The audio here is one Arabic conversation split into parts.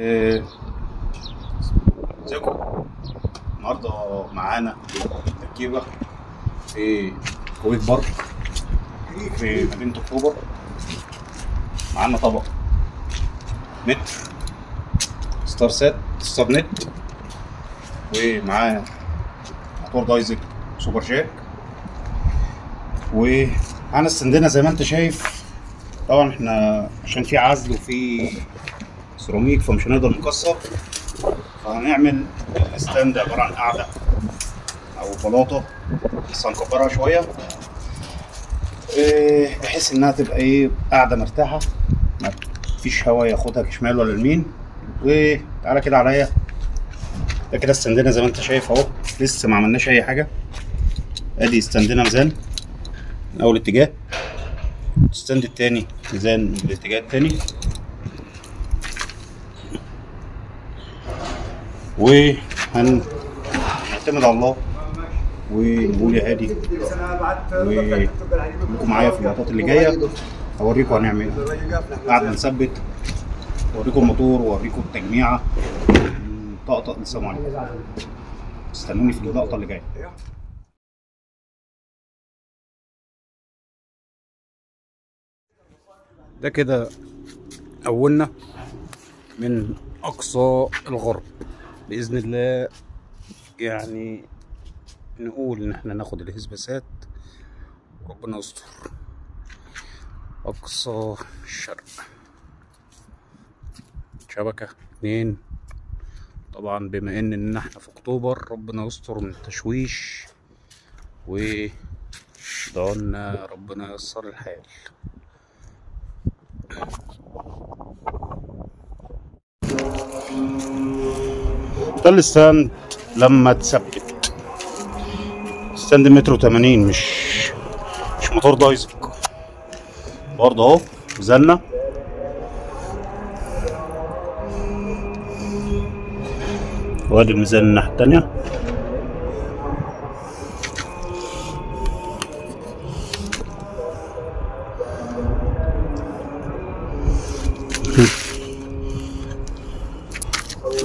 ازيكم؟ النهارده معانا تركيبة في كويت بارك في مدينة أكتوبر. معانا طبق متر ستار نت، ومعاه موتور دايزك سوبر جاك، ومعانا السندنة زي ما انت شايف. طبعا احنا عشان في عزل وفي سيراميك فمش هنقدر نكسر، فهنعمل الستاند عبارة عن قاعدة أو بلاطة بس هنكبرها شوية بحيث إنها تبقى قاعدة مرتاحة، مفيش هوا ياخدها شمال ولا يمين. وتعالى كده عليا، ده كده استندنا زي ما انت شايف اهو، لسه ما عملناش أي حاجة. أدي استندنا ميزان من أول اتجاه، الستاند التاني ميزان من الاتجاه التاني، وهنعتمد على الله ونقول يا هادي. وخليكم معايا في اللقطات اللي جايه، هوريكم هنعمل ايه. قاعده نثبت، اوريكم الموتور واوريكم التجميعه طقطق. السلام عليكم، استنوني في اللقطه اللي جايه. ده كده اولنا من اقصى الغرب باذن الله، يعني نقول ان احنا ناخد الهسبسات وربنا يستر. اقصى الشرق شبكة 2. طبعا بما ان احنا في اكتوبر ربنا يستر من التشويش ودعونا ربنا ييسر الحال. ده الستاند لما تثبت، ستاند متر و80، مش موتور دايزك برضه اهو. ميزاننا وادي الميزان الناحية التانية.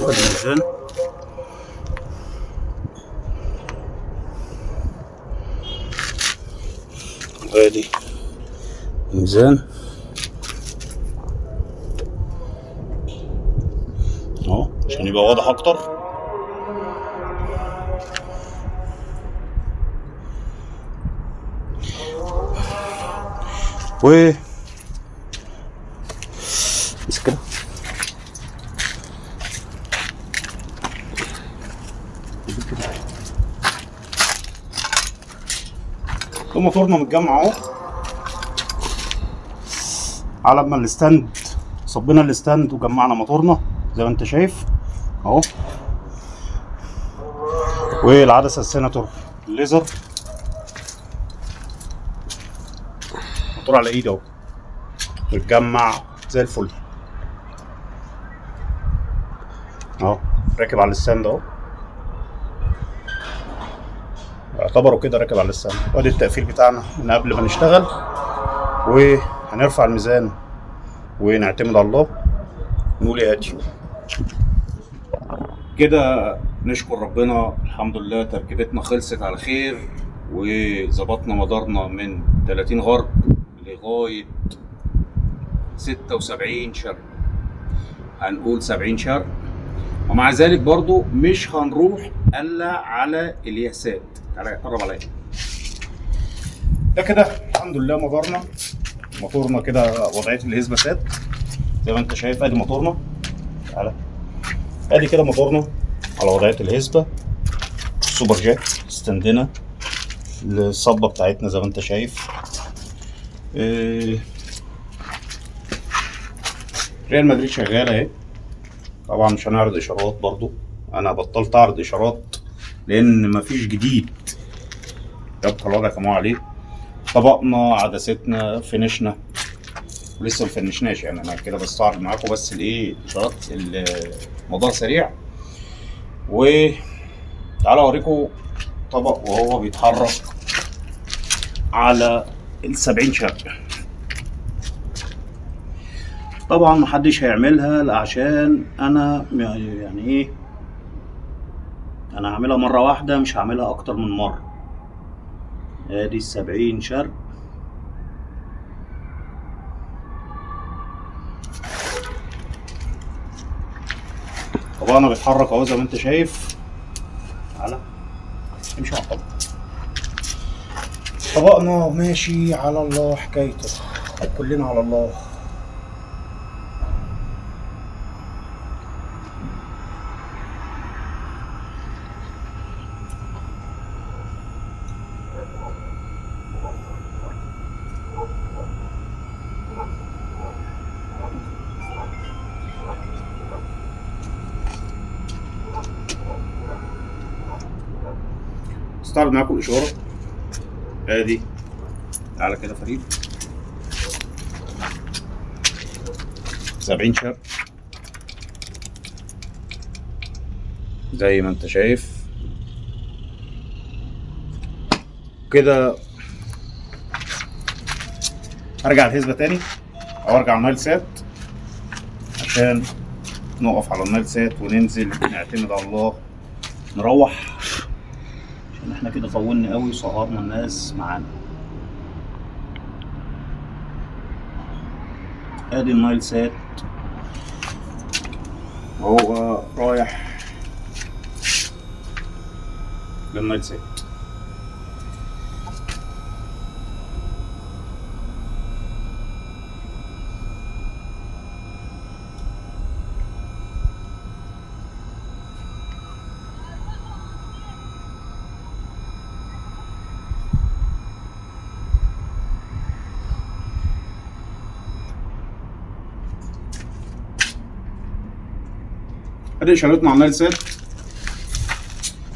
وادي الميزان، وادي الميزان اهو عشان يبقى واضح اكتر. بس كده موتورنا متجمع اهو. على ما الستاند صبينا الستاند وجمعنا موتورنا زي ما انت شايف اهو، والعدسه السيناتور الليزر، موتور على ايدي اهو متجمع زي الفل اهو، راكب على الستاند اهو، اعتبره كده راكب على الستاند. وادي التقفيل بتاعنا من قبل ما نشتغل، وهنرفع الميزان ونعتمد على الله ونقول يا هادي. كده نشكر ربنا، الحمد لله تركيبتنا خلصت على خير، وظبطنا مدارنا من 30 غرب لغاية 76 شرق، هنقول 70 شرق. ومع ذلك برضو مش هنروح الا على الياسات. تعالى قرب عليا. ده كده الحمد لله موتورنا كده وضعيه الهسبسات زي ما انت شايف. ادي موتورنا، تعالى ادي كده موتورنا على وضعيه الهسبه السوبر جاك. استندنا الصبه بتاعتنا زي ما انت شايف. ريال مدريد شغاله اهي. طبعا مش هنعرض اشارات برضو، انا بطلت اعرض اشارات لان مفيش جديد، يبقى الوضع كما عليه. طبقنا عدستنا فينشنا، ولسه مفنشناش، يعني انا كده بستعرض معاكم بس الاشارات. الموضوع سريع. وتعالى اوريكم طبق وهو بيتحرك على ال70 شرق. طبعا محدش هيعملها عشان انا يعني ايه، انا هعملها مرة واحدة مش هعملها اكتر من مرة. ادي 70 شرق. طبعا بيتحرك اهو زي ما انت شايف. تعالى امشي على الطبق. طبقنا ماشي على الله حكايته، كلنا على الله. استعرض معاكم الاشاره. ادي تعالى كده فريد. 70 شرق زي ما انت شايف كده. ارجع الحسبة تاني او ارجع النايل سات عشان نقف على النايل سات وننزل نعتمد على الله نروح، عشان احنا كده طولنا قوي وسهرنا الناس معانا. ادي النايل سات هو رايح للنايل سات. ادي اشارتنا على النايل سات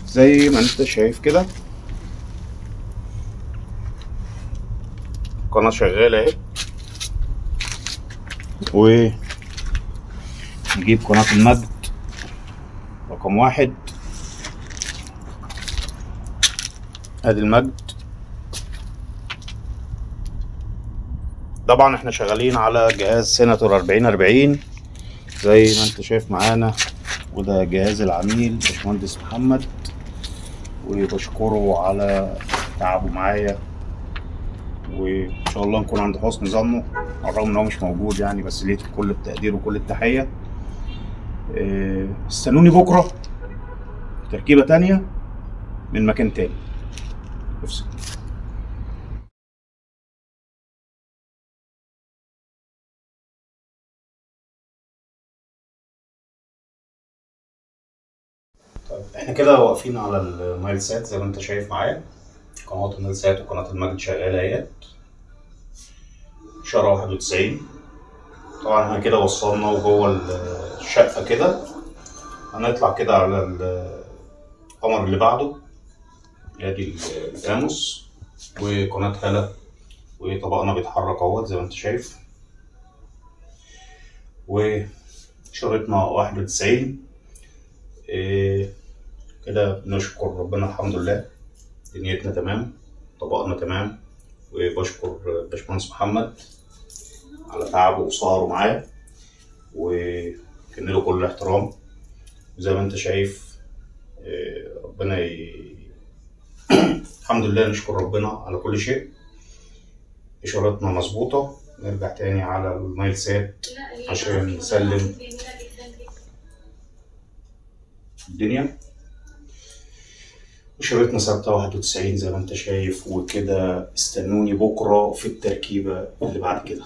زي ما انت شايف كده. القناة شغالة اهي، ونجيب قناة المجد رقم 1. ادي المجد. طبعا احنا شغالين على جهاز سيناتور 4040 زي ما انت شايف معانا، وده جهاز العميل باشمهندس محمد، وبشكره على تعبه معايا، وان شاء الله نكون عند حسن ظنه على الرغم ان هو مش موجود يعني، بس ليه كل التقدير وكل التحيه. استنوني بكره تركيبه تانيه من مكان تاني. طيب احنا كده واقفين على النايل سات زي ما انت شايف معايا. قناة النايل سات وقناة المجد شغالة اهيت. إشارة 91. طبعا احنا كده وصلنا وجوه الشقة كده. هنطلع كده على القمر اللي بعده. ادي الفانوس وقناة هلا، وطبقنا بيتحرك اهوت زي ما انت شايف، وإشارتنا 91. كده بنشكر ربنا الحمد لله، دنيتنا تمام، طبقنا تمام، وبشكر باشمهندس محمد على تعبه وسهره معايا، وكان له كل الاحترام. زي ما انت شايف ربنا الحمد لله نشكر ربنا على كل شيء. اشاراتنا مظبوطه. نرجع تاني على النايل سات عشان نسلم الدنيا. اشارتنا ثابته 91 زي ما انت شايف، وكده استنوني بكره في التركيبه اللي بعد كده.